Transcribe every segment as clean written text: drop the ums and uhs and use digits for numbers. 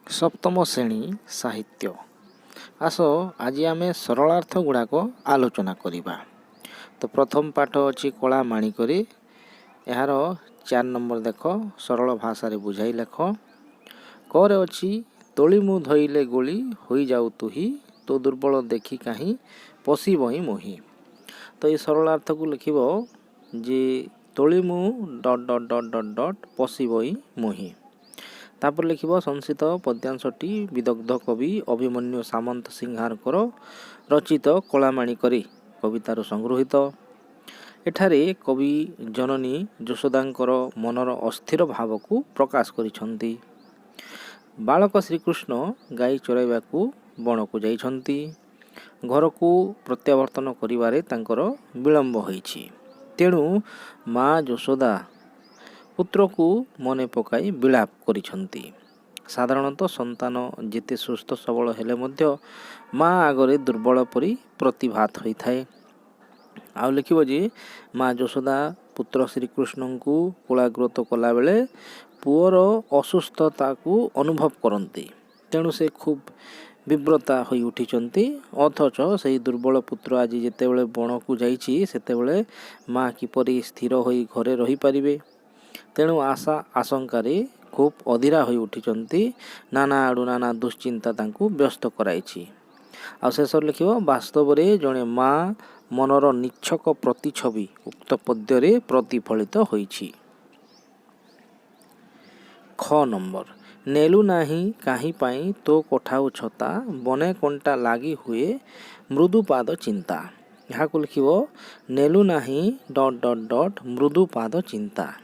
सप्तम श्रेणी साहित्य। आस आज आम सरलार्थ गुड़ाक आलोचना करिबा। तो प्रथम पाठ अच्छी कला माणिकरी यार 4 नंबर देख सरल भाषा रे बुझाई लेख। करे अच्छी तोली मु धइले गोली होई जाऊ तुही तो दुर्बल देखी कहीं पशिब ही मोही। तो ये सरलार्थ को लिखिब जे तोली मु डट डट डट डट डट पशिब ही मोही। तापर लिखिब संस्कृत पद्यांशटी विदग्ध कवि अभिमन्यु सामंत सिंहारकर रचित कलामाणिकरी कवितार संगृहीत। एठारे कवि जननी यशोदांकर मनर अस्थिर भाव को प्रकाश करिछंती। बालक श्रीकृष्ण गाई चराइबाकू बण को जाइछंती। घर को प्रत्यावर्तन करिबारे तांकर विलंब होइछि। तेणु माँ यशोदा पुत्र को मने पकाई विलाप करिछंती। साधारणतः संतान जेते सुस्थ सबल हेले मध्य माँ आगरे दुर्बल परी प्रतिभात होइथाए। आउ लिखिब जे माँ यशोदा पुत्र श्रीकृष्ण को कुलाग्रत कला बेले पुअर असुस्थता को अनुभव करती। तेणु से खूब विव्रता होई उठिचंती। अथच से दुर्बल पुत्र आज जेतेबेले बण को जाइछि सेतेबेले माँ किपरि स्थिर होई घरे रही पारिबे। तेणु आशा आशंकार खूब अधीरा होई उठिचंती। नाना आड़ू नाना दुश्चिंता तांकू व्यस्त कराइछि। आ शेष लिखिब वास्तव रे जणे माँ मनर निच्छक प्रतिछवि उक्त पद्य प्रतिफलित होइछि। ख नंबर नेलु नाही काहीं पाई तो कोठाऊ छता बने कंटा लागी हुए मृदु पाद चिंता। यहाँ लिखिब नेलु नाही डट डट डट मृदु पाद चिंता।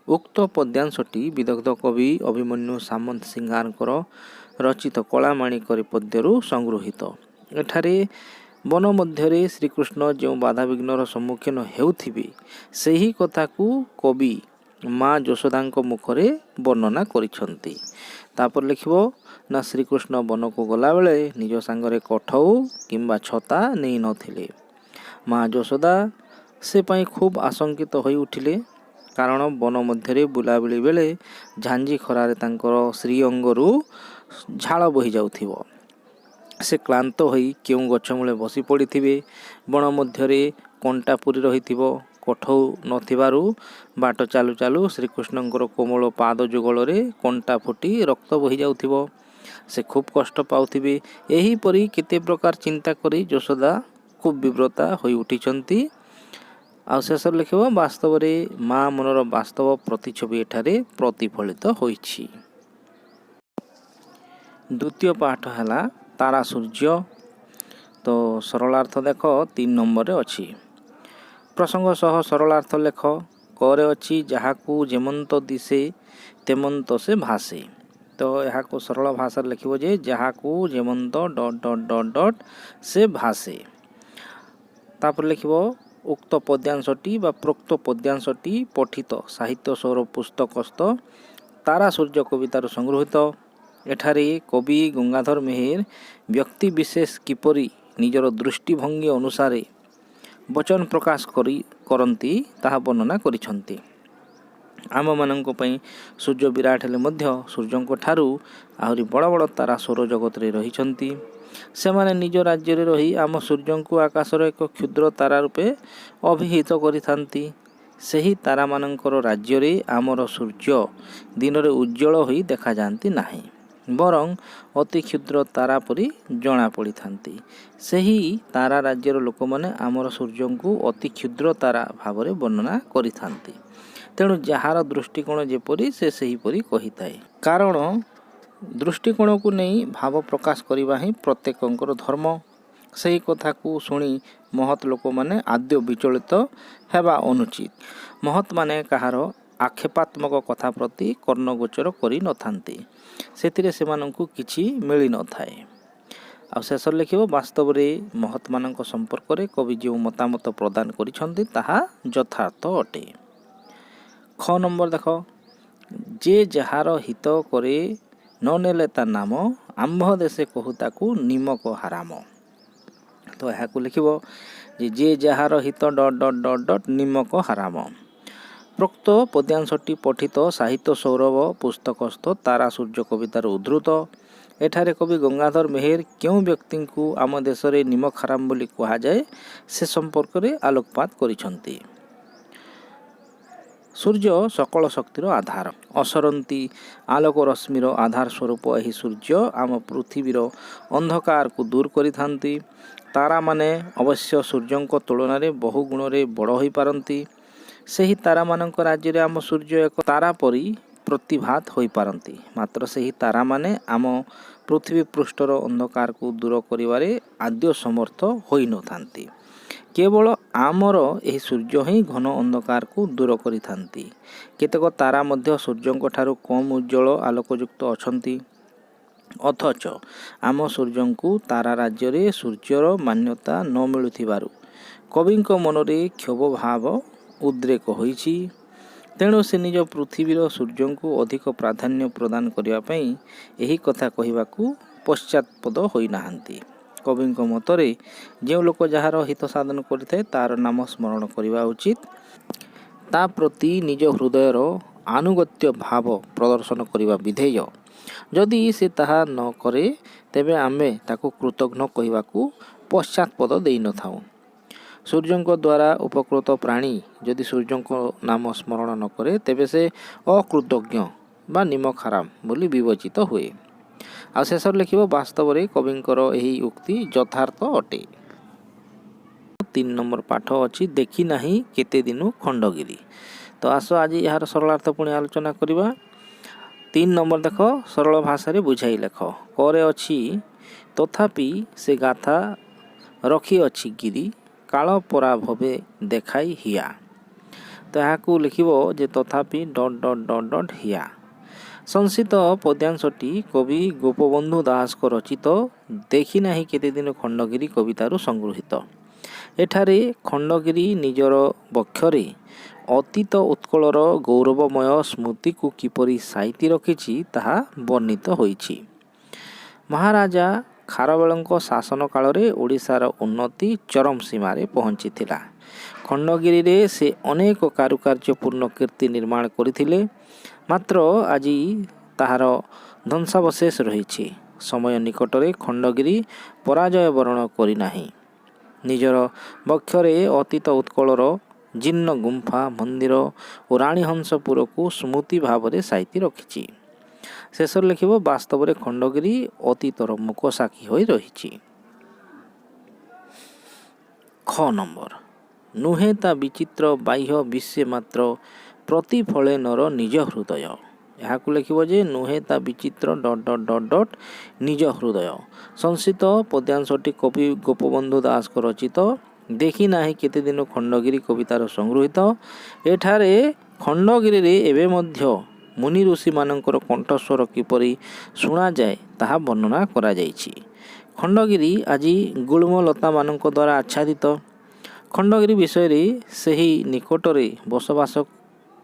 उक्त पद्यांशटी विदग्ध कवि अभिमन्यु सामंत सिंहारकर रचित कलामाणिकरी पद्यरू संगृहीत। एठारे वन मध्य श्रीकृष्ण जो बाधाविघ्नर सम्मुखीन हेउथिबे सेही कथा को कवि माँ यशोदांक मुखरे वर्णना करिछंती। तापर लिखिब ना श्रीकृष्ण वन को गला बेले निज सांगरे कठऊ किंबा छता नहीं नथिले। माँ यशोदा से पाई खूब आशंकित होई उठिले। कारण वन मध्य बुलाबुली बेले झांझी खरारे तांकर श्री अंगरू झाल बही जाउथिबो। से क्लांत होई केउ गछ मूले बसी पड़िथिबे। बण मध्य कंटा पुरी रहिथिबो। कठौ नथिबारु बाट चालू चालू श्रीकृष्णଙ୍କର कोमल पाद जुगल रे कंटा फुटी रक्त बही जाउथिबो। से खूब कष्ट पाउथिबे। एही परी केते प्रकार चिंता करी यशोदा खूब विव्रता होई उठिचंती। आ शेष लिखिब वास्तव रे माँ मनर वास्तव प्रतिछवि एठारे प्रतिफलित होइछि। द्वितीय पाठ है तारा सूर्य। तो सरलार्थ देख 3 नंबर रे अछि। प्रसंग सह सरलार्थ लेख। करे अछि जहाकू जेमंत दिसे तेमंत से भासे। तो यहाँ को सरल भाषा लिखिब जे जहाकू जेमंत डट डट डट डट से भासे। तापर लिखिब उक्त पद्यांशटी बा प्रोक्त पद्यांशटी पठित साहित्य सौर पुस्तकस्थ तारा सूर्य कवितार संगृहीत। एठारे कवि गंगाधर मेहेर व्यक्ति विशेष किपरि निजर दृष्टिभंगी अनुसारे वचन प्रकाश करती ताहा वर्णना करिछंती। आम मानंको पई सूर्य विराट हेले मध्य सूर्यंको ठारू आहुरी बड़ बड़ तारा सौर जगत रे रहिछंती। सेमाने निज राज्य रे रही आम सूर्य को आकाशर एक क्षुद्र तारा रूपे अभिहित करिथांती। सेही तारा मानंकर राज्य रे आमर सूर्य दिन रे उज्जवल होई देखा जांती नाही, बरं अति क्षुद्र तारा परी जणा पड़ी थांती। सेही तारा राज्यर लोक माने आमर सूर्य को अति क्षुद्र तारा भाव रे वर्णना करिथांती। तेणु जहार दृष्टिकोण जेपरी से सही परी कहिथाए। कारण दृष्टिकोण को नहीं भाव प्रकाश करवा ही प्रत्येकंकर धर्म। सही कथा को शुणी महत लोक माने आद्य विचलित हेबा अनुचित। महत माने कहार आक्षेपात्मक कथा प्रति कर्णगोचर करि नथांती। सेतिरे सेमानंकु किछि मिली नथाए। आ शेष लिखिब वास्तव रे महत मानंक संपर्क रे कवि जो मतामत प्रदान करिछंती ताहा यथार्थ अटे। ख नंबर देख जे जहार हित करे न नेले ता नाम आंभ देशे कहू ताकू निमक हाराम। तो यहाँ लिखिब जे जहार हित डट डट डट डट निमक हाराम। ପ୍ରୋକ୍ତ ପଦ୍ୟାଂଶଟି ପଠିତ ସାହିତ୍ୟ ସୌରଭ ପୁସ୍ତକସ୍ଥ ତାରା ସୂର୍ଯ୍ୟ କବିତାର ଉଦ୍ଧୃତ। ଏଠାରେ କବି ଗଙ୍ଗାଧର ମେହେର କେଉଁ ବ୍ୟକ୍ତିଙ୍କୁ ଆମ ଦେଶରେ ନିମଖାରାମ ବୋଲି କୁହାଯାଏ ସେ ସମ୍ପର୍କରେ ଆଲୋକପାତ କରିଛନ୍ତି। ସୂର୍ଯ୍ୟ ସକଳ ଶକ୍ତିର ଆଧାର। ଅସରନ୍ତି ଆଲୋକ ରଶ୍ମିର ଆଧାର ସ୍ୱରୂପ ଏହି ସୂର୍ଯ୍ୟ ଆମ ପୃଥିବୀର ଅନ୍ଧକାରକୁ ଦୂର କରିଥାନ୍ତି। ତାରାମାନେ ଅବଶ୍ୟ ସୂର୍ଯ୍ୟଙ୍କ ତୁଳନାରେ ବହୁ ଗୁଣରେ ବଡ଼ ହୋଇପାରନ୍ତି। ସେହି ତାରାମାନଙ୍କ ରାଜ୍ୟରେ ଆମ ସୂର୍ଯ୍ୟ ଏକ ତାରା ପରି ପ୍ରତିଭାତ ହୋଇପାରନ୍ତି। ମାତ୍ର ସେହି ତାରାମାନେ ଆମ ପୃଥିବୀ ପୃଷ୍ଠର ଅନ୍ଧକାରକୁ ଦୂର କରିବାରେ ଆଦୌ ସମର୍ଥ ହୋଇନଥାନ୍ତି। କେବଳ ଆମର ଏହି ସୂର୍ଯ୍ୟ ହିଁ ଘନ ଅନ୍ଧକାରକୁ ଦୂର କରିଥାନ୍ତି। କେତେକ ତାରା ମଧ୍ୟ ସୂର୍ଯ୍ୟଙ୍କ ଠାରୁ କମ୍ ଉଜ୍ଜ୍ୱଳ ଆଲୋକଯୁକ୍ତ ଅଛନ୍ତି। ଅଥଚ ଆମ ସୂର୍ଯ୍ୟଙ୍କୁ ତାରା ରାଜ୍ୟରେ ସୂର୍ଯ୍ୟର ମାନ୍ୟତା ନ ମିଳୁଥିବାରୁ କବିଙ୍କ ମନରେ କ୍ଷୋଭ ଭାବ ଉଦ୍ରେକ ହୋଇଛି। ତେଣୁ ସେ ନିଜ ପୃଥିବୀର ସୂର୍ଯ୍ୟଙ୍କୁ ଅଧିକ ପ୍ରାଧାନ୍ୟ ପ୍ରଦାନ କରିବା ପାଇଁ ଏହି କଥା କହିବାକୁ ପଶ୍ଚାତ୍ପଦ ହୋଇନାହାନ୍ତି। କବିଙ୍କ ମତରେ ଯେଉଁ ଲୋକ ଯାହାର ହିତ ସାଧନ କରିଥାଏ ତାର ନାମ ସ୍ମରଣ କରିବା ଉଚିତ। ତା ପ୍ରତି ନିଜ ହୃଦୟର ଆନୁଗତ୍ୟ ଭାବ ପ୍ରଦର୍ଶନ କରିବା ବିଧେୟ। ଯଦି ସେ ତାହା ନ କରେ ତେବେ ଆମେ ତାକୁ କୃତଘ୍ନ କହିବାକୁ ପଶ୍ଚାତ୍ପଦ ଦେଇନଥାଉ। ସୂର୍ଯ୍ୟଙ୍କ ଦ୍ୱାରା ଉପକୃତ ପ୍ରାଣୀ ଯଦି ସୂର୍ଯ୍ୟଙ୍କ ନାମ ସ୍ମରଣ ନ କରେ ତେବେ ସେ ଅକୃତଜ୍ଞ ବା ନିମଖାରାମ ବୋଲି ବିବେଚିତ ହୁଏ। ଆଉ ଶେଷରେ ଲେଖିବ ବାସ୍ତବରେ କବିଙ୍କର ଏହି ଉକ୍ତି ଯଥାର୍ଥ ଅଟେ। 3 ନମ୍ବର ପାଠ ଅଛି ଦେଖି ନାହିଁ କେତେ ଦିନୁ ଖଣ୍ଡଗିରି। ତ ଆସ ଆଜି ଏହାର ସରଳାର୍ଥ ପୁଣି ଆଲୋଚନା କରିବା। 3 ନମ୍ବର ଦେଖ ସରଳ ଭାଷାରେ ବୁଝାଇ ଲେଖ। କରେ ଅଛି ତଥାପି ସେ ଗାଥା ରଖିଅଛି ଗିରି କାଳ ପରା ଭବେ ଦେଖାଇ ହିଆ। ତ ଏହାକୁ ଲେଖିବ ଯେ ତଥାପି ଡଟ୍ ଡଟ୍ ଡଟ୍ ଡଟ୍ ହିଆ। ସଂସ୍କୃତ ପଦ୍ୟାଂଶଟି କବି ଗୋପବନ୍ଧୁ ଦାସଙ୍କ ରଚିତ ଦେଖି ନାହିଁ କେତେ ଦିନ ଖଣ୍ଡଗିରି କବିତାରୁ ସଂଗୃହୀତ। ଏଠାରେ ଖଣ୍ଡଗିରି ନିଜର ବକ୍ଷରେ ଅତୀତ ଉତ୍କଳର ଗୌରବମୟ ସ୍ମୃତିକୁ କିପରି ସାଇତି ରଖିଛି ତାହା ବର୍ଣ୍ଣିତ ହୋଇଛି। ମହାରାଜା ଖାରବେଳଙ୍କ ଶାସନ କାଳରେ ଓଡ଼ିଶାର ଉନ୍ନତି ଚରମ ସୀମାରେ ପହଞ୍ଚିଥିଲା। ଖଣ୍ଡଗିରିରେ ସେ ଅନେକ କାରୁକାର୍ଯ୍ୟପୂର୍ଣ୍ଣ କୀର୍ତ୍ତି ନିର୍ମାଣ କରିଥିଲେ। ମାତ୍ର ଆଜି ତାହାର ଧ୍ୱଂସାବଶେଷ ରହିଛି। ସମୟ ନିକଟରେ ଖଣ୍ଡଗିରି ପରାଜୟ ବରଣ କରିନାହିଁ। ନିଜର ବକ୍ଷରେ ଅତୀତ ଉତ୍କଳର ଜୀର୍ଣ୍ଣ ଗୁମ୍ଫା ମନ୍ଦିର ଓ ରାଣୀହଂସପୁରକୁ ସ୍ମୃତି ଭାବରେ ସାଇତି ରଖିଛି। ଶେଷରେ ଲେଖିବ ବାସ୍ତବରେ ଖଣ୍ଡଗିରି ଅତୀତର ମୁକ ସାକ୍ଷୀ ହୋଇ ରହିଛି। ଖ ନମ୍ବର ନୁହେଁ ତା ବିଚିତ୍ର ବାହ୍ୟ ବିଶ୍ୱେ ମାତ୍ର ପ୍ରତିଫଳେ ନର ନିଜ ହୃଦୟ। ଏହାକୁ ଲେଖିବ ଯେ ନୁହେଁ ତା ବିଚିତ୍ର ଡଟ୍ ଡଟ୍ ଡଟ୍ ଡଟ୍ ନିଜ ହୃଦୟ। ସଂସ୍କୃତ ପଦ୍ୟାଂଶଟି କବି ଗୋପବନ୍ଧୁ ଦାସଙ୍କ ରଚିତ ଦେଖି ନାହିଁ କେତେ ଦିନ ଖଣ୍ଡଗିରି କବିତାର ସଂଗୃହୀତ। ଏଠାରେ ଖଣ୍ଡଗିରିରେ ଏବେ ମଧ୍ୟ ମୁନି ଋଷିମାନଙ୍କର କଣ୍ଠସ୍ୱର କିପରି ଶୁଣାଯାଏ ତାହା ବର୍ଣ୍ଣନା କରାଯାଇଛି। ଖଣ୍ଡଗିରି ଆଜି ଗୁଳ୍ମଲତାମାନଙ୍କ ଦ୍ୱାରା ଆଚ୍ଛାଦିତ। ଖଣ୍ଡଗିରି ବିଷୟରେ ସେହି ନିକଟରେ ବସବାସ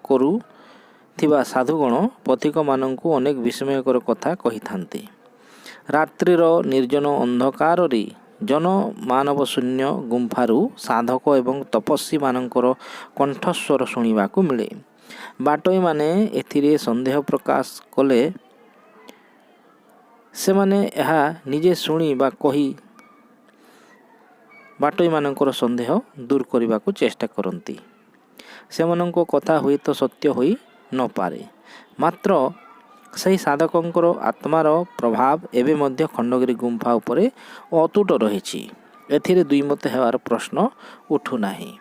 କରୁଥିବା ସାଧୁଗଣ ପଥିକମାନଙ୍କୁ ଅନେକ ବିସ୍ମୟକର କଥା କହିଥାନ୍ତି। ରାତ୍ରିର ନିର୍ଜନ ଅନ୍ଧକାରରେ ଜନମାନବଶୂନ୍ୟ ଗୁମ୍ଫାରୁ ସାଧକ ଏବଂ ତପସ୍ୱୀମାନଙ୍କର କଣ୍ଠସ୍ୱର ଶୁଣିବାକୁ ମିଳେ। ବାଟୋଇମାନେ ଏଥିରେ ସନ୍ଦେହ ପ୍ରକାଶ କଲେ ସେମାନେ ଏହା ନିଜେ ଶୁଣି ବା କହି ବାଟୋଇମାନଙ୍କର ସନ୍ଦେହ ଦୂର କରିବାକୁ ଚେଷ୍ଟା କରନ୍ତି। ସେମାନଙ୍କ କଥା ହୁଏତ ସତ୍ୟ ହୋଇ ନପାରେ। ମାତ୍ର ସେହି ସାଧକଙ୍କର ଆତ୍ମାର ପ୍ରଭାବ ଏବେ ମଧ୍ୟ ଖଣ୍ଡଗିରି ଗୁମ୍ଫା ଉପରେ ଅତୁଟ ରହିଛି। ଏଥିରେ ଦ୍ୱିମତ ହେବାର ପ୍ରଶ୍ନ ଉଠୁନାହିଁ।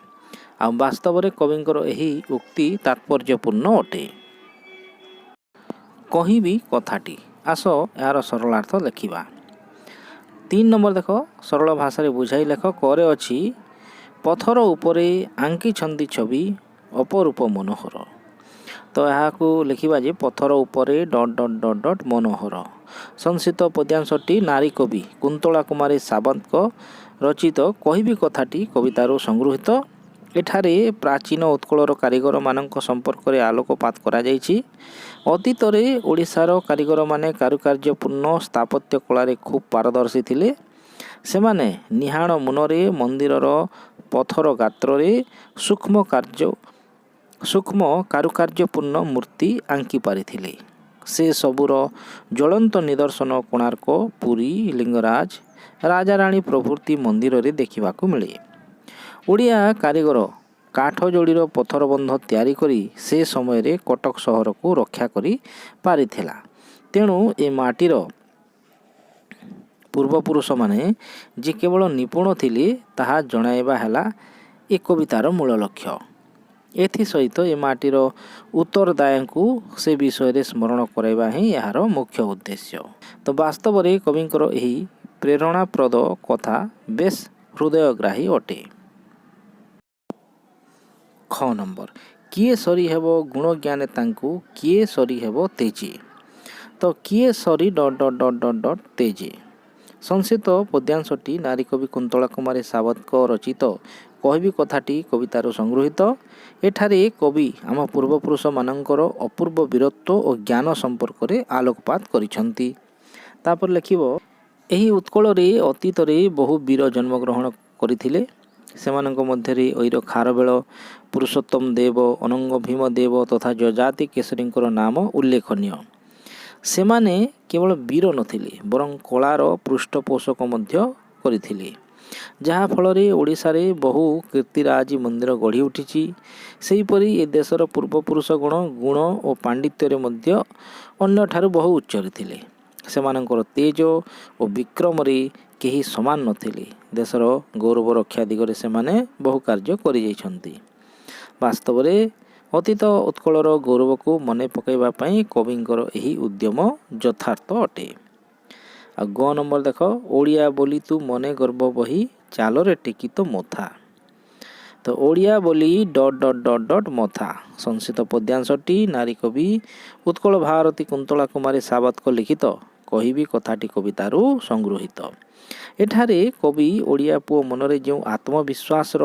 ଆଉ ବାସ୍ତବରେ କବିଙ୍କର ଏହି ଉକ୍ତି ତାତ୍ପର୍ଯ୍ୟପୂର୍ଣ୍ଣ ଅଟେ। କହିବି କଥାଟି ଆସ ଏହାର ସରଳାର୍ଥ ଲେଖିବା। 3 ନମ୍ବର ଦେଖ ସରଳ ଭାଷାରେ ବୁଝାଇ ଲେଖ। କରେ ଅଛି ପଥର ଉପରେ ଆଙ୍କିଛନ୍ତି ଛବି ଅପରୂପ ମନୋହର। ତ ଏହାକୁ ଲେଖିବା ଯେ ପଥର ଉପରେ ଡଟ୍ ଡଟ୍ ଡଟ୍ ଡଟ୍ ମନୋହର। ସଂସ୍କୃତ ପଦ୍ୟାଂଶଟି ନାରୀ କବି କୁନ୍ତଳା କୁମାରୀ ସାବନ୍ତଙ୍କ ରଚିତ କହିବି କଥାଟି କବିତାରୁ ସଂଗୃହୀତ। ଏଠାରେ ପ୍ରାଚୀନ ଉତ୍କଳର କାରିଗରମାନଙ୍କ ସମ୍ପର୍କରେ ଆଲୋକପାତ କରାଯାଇଛି। ଅତୀତରେ ଓଡ଼ିଶାର କାରିଗରମାନେ କାରୁକାର୍ଯ୍ୟପୂର୍ଣ୍ଣ ସ୍ଥାପତ୍ୟ କଳାରେ ଖୁବ୍ ପାରଦର୍ଶୀ ଥିଲେ। ସେମାନେ ନିହାଣ ମୁନରେ ମନ୍ଦିରର ପଥର ଗାତ୍ରରେ ସୂକ୍ଷ୍ମ କାରୁକାର୍ଯ୍ୟପୂର୍ଣ୍ଣ ମୂର୍ତ୍ତି ଆଙ୍କି ପାରିଥିଲେ। ସେ ସବୁର ଜ୍ୱଳନ୍ତ ନିଦର୍ଶନ କୋଣାର୍କ, ପୁରୀ, ଲିଙ୍ଗରାଜ, ରାଜାରାଣୀ ପ୍ରଭୃତି ମନ୍ଦିରରେ ଦେଖିବାକୁ ମିଳେ। ଓଡ଼ିଆ କାରିଗର କାଠ ଯୋଡ଼ିର ପଥର ବନ୍ଧ ତିଆରି କରି ସେ ସମୟରେ କଟକ ସହରକୁ ରକ୍ଷା କରି ପାରିଥିଲା। ତେଣୁ ଏ ମାଟିର ପୂର୍ବପୁରୁଷମାନେ ଯେ କେବଳ ନିପୁଣ ଥିଲେ ତାହା ଜଣାଇବା ହେଲା ଏ କବିତାର ମୂଳ ଲକ୍ଷ୍ୟ। ଏଥିସହିତ ଏ ମାଟିର ଉତ୍ତରଦାୟୀଙ୍କୁ ସେ ବିଷୟରେ ସ୍ମରଣ କରାଇବା ହିଁ ଏହାର ମୁଖ୍ୟ ଉଦ୍ଦେଶ୍ୟ। ତ ବାସ୍ତବରେ କବିଙ୍କର ଏହି ପ୍ରେରଣାପ୍ରଦ କଥା ବେଶ ହୃଦୟଗ୍ରାହୀ ଅଟେ। ଖ ନମ୍ବର, କିଏ ସରି ହେବ ଗୁଣ ଜ୍ଞାନେ ତାଙ୍କୁ, କିଏ ସରି ହେବ ତେଜେ। ତ କିଏ ସରି ତେଜେ ସଂସ୍କୃତ ପଦ୍ୟାଂଶଟି ନାରୀକବି କୁନ୍ତଳା କୁମାରୀ ସାବତଙ୍କ ରଚିତ କହିବି କଥାଟି କବିତାରୁ ସଂଗୃହୀତ। ଏଠାରେ କବି ଆମ ପୂର୍ବପୁରୁଷମାନଙ୍କର ଅପୂର୍ବ ବୀରତ୍ୱ ଓ ଜ୍ଞାନ ସମ୍ପର୍କରେ ଆଲୋକପାତ କରିଛନ୍ତି। ତାପରେ ଲେଖିବ, ଏହି ଉତ୍କଳରେ ଅତୀତରେ ବହୁ ବୀର ଜନ୍ମଗ୍ରହଣ କରିଥିଲେ। ସେମାନଙ୍କ ମଧ୍ୟରେ ଐର ଖାରବେଳ, ପୁରୁଷୋତ୍ତମ ଦେବ, ଅନଙ୍ଗ ଭୀମ ଦେବ ତଥା ଯଯାତି କେଶରୀଙ୍କର ନାମ ଉଲ୍ଲେଖନୀୟ। ସେମାନେ କେବଳ ବୀର ନଥିଲେ ବରଂ କଳାର ପୃଷ୍ଠପୋଷକ ମଧ୍ୟ କରିଥିଲେ, ଯାହାଫଳରେ ଓଡ଼ିଶାରେ ବହୁ କୀର୍ତ୍ତିରାଜି ମନ୍ଦିର ଗଢ଼ି ଉଠିଛି। ସେହିପରି ଏ ଦେଶର ପୂର୍ବପୁରୁଷଗଣ ଗୁଣ ଓ ପାଣ୍ଡିତ୍ୟରେ ମଧ୍ୟ ଅନ୍ୟଠାରୁ ବହୁ ଉଚ୍ଚରେ ଥିଲେ। ସେମାନଙ୍କର ତେଜ ଓ ବିକ୍ରମରେ କେହି ସମାନ ନଥିଲେ। ଦେଶର ଗୌରବ ରକ୍ଷା ଦିଗରେ ସେମାନେ ବହୁ କାର୍ଯ୍ୟ କରିଯାଇଛନ୍ତି। ବାସ୍ତବରେ ଅତୀତ ଉତ୍କଳର ଗୌରବକୁ ମନେ ପକାଇବା ପାଇଁ କବିଙ୍କର ଏହି ଉଦ୍ୟମ ଯଥାର୍ଥ ଅଟେ। ଆଉ ଗ ନମ୍ବର ଦେଖ, ଓଡ଼ିଆ ବୋଲି ତୁ ମନେ ଗର୍ବ ବହି, ଚାଲରେ ଟେକି ତ ମଥା। ତ ଓଡ଼ିଆ ବୋଲି ମଥା ସଂସ୍କୃତ ପଦ୍ୟାଂଶଟି ନାରୀକବି ଉତ୍କଳ ଭାରତୀ କୁନ୍ତଳା କୁମାରୀ ସାବତଙ୍କ ଲିଖିତ କହିବି କଥାଟି କବିତାରୁ ସଂଗୃହୀତ। ଏଠାରେ କବି ଓଡ଼ିଆ ପୁଅ ମନରେ ଯେଉଁ ଆତ୍ମବିଶ୍ୱାସର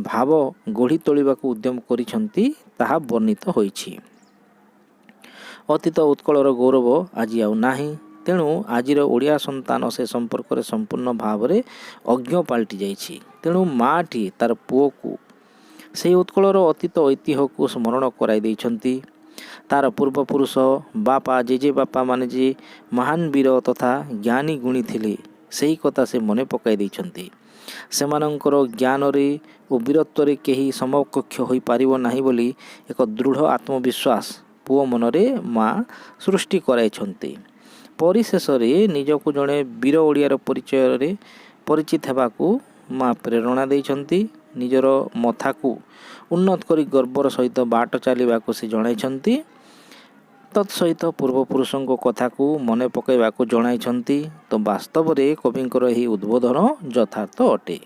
ଭାବ ଗଢ଼ି ତୋଳିବାକୁ ଉଦ୍ୟମ କରିଛନ୍ତି ତାହା ବର୍ଣ୍ଣିତ ହୋଇଛି। ଅତୀତ ଉତ୍କଳର ଗୌରବ ଆଜି ଆଉ ନାହିଁ। ତେଣୁ ଆଜିର ଓଡ଼ିଆ ସନ୍ତାନ ସେ ସମ୍ପର୍କରେ ସମ୍ପୂର୍ଣ୍ଣ ଭାବରେ ଅଜ୍ଞ ପାଲଟି ଯାଇଛି। ତେଣୁ ମାଆଟିଏ ତାର ପୁଅକୁ ସେହି ଉତ୍କଳର ଅତୀତ ଐତିହ୍ୟକୁ ସ୍ମରଣ କରାଇ ଦେଇଛନ୍ତି। ତାର ପୂର୍ବପୁରୁଷ ବାପା ଜେଜେ ବାପାମାନେ ଯେ ମହାନ ବୀର ତଥା ଜ୍ଞାନୀ ଗୁଣୀ ଥିଲେ ସେହି କଥା ସେ ମନେ ପକାଇ ଦେଇଛନ୍ତି। ସେମାନଙ୍କର ଜ୍ଞାନରେ ଓ ବୀରତ୍ୱରେ କେହି ସମକକ୍ଷ ହୋଇପାରିବ ନାହିଁ ବୋଲି ଏକ ଦୃଢ଼ ଆତ୍ମବିଶ୍ୱାସ ପୁଅ ମନରେ ମା ସୃଷ୍ଟି କରାଇଛନ୍ତି। ପରିଶେଷରେ ନିଜକୁ ଜଣେ ବୀର ଓଡ଼ିଆର ପରିଚୟରେ ପରିଚିତ ହେବାକୁ ମା ପ୍ରେରଣା ଦେଇଛନ୍ତି। ନିଜର ମଥାକୁ ଉନ୍ନତ କରି ଗର୍ବର ସହିତ ବାଟ ଚାଲିବାକୁ ସେ ଜଣାଇଛନ୍ତି। ତତ୍ସହିତ ପୂର୍ବପୁରୁଷଙ୍କ କଥାକୁ ମନେ ପକାଇବାକୁ ଜଣାଇଛନ୍ତି। ତ ବାସ୍ତବରେ କବିଙ୍କର ଏହି ଉଦ୍ବୋଧନ ଯଥାର୍ଥ ଅଟେ।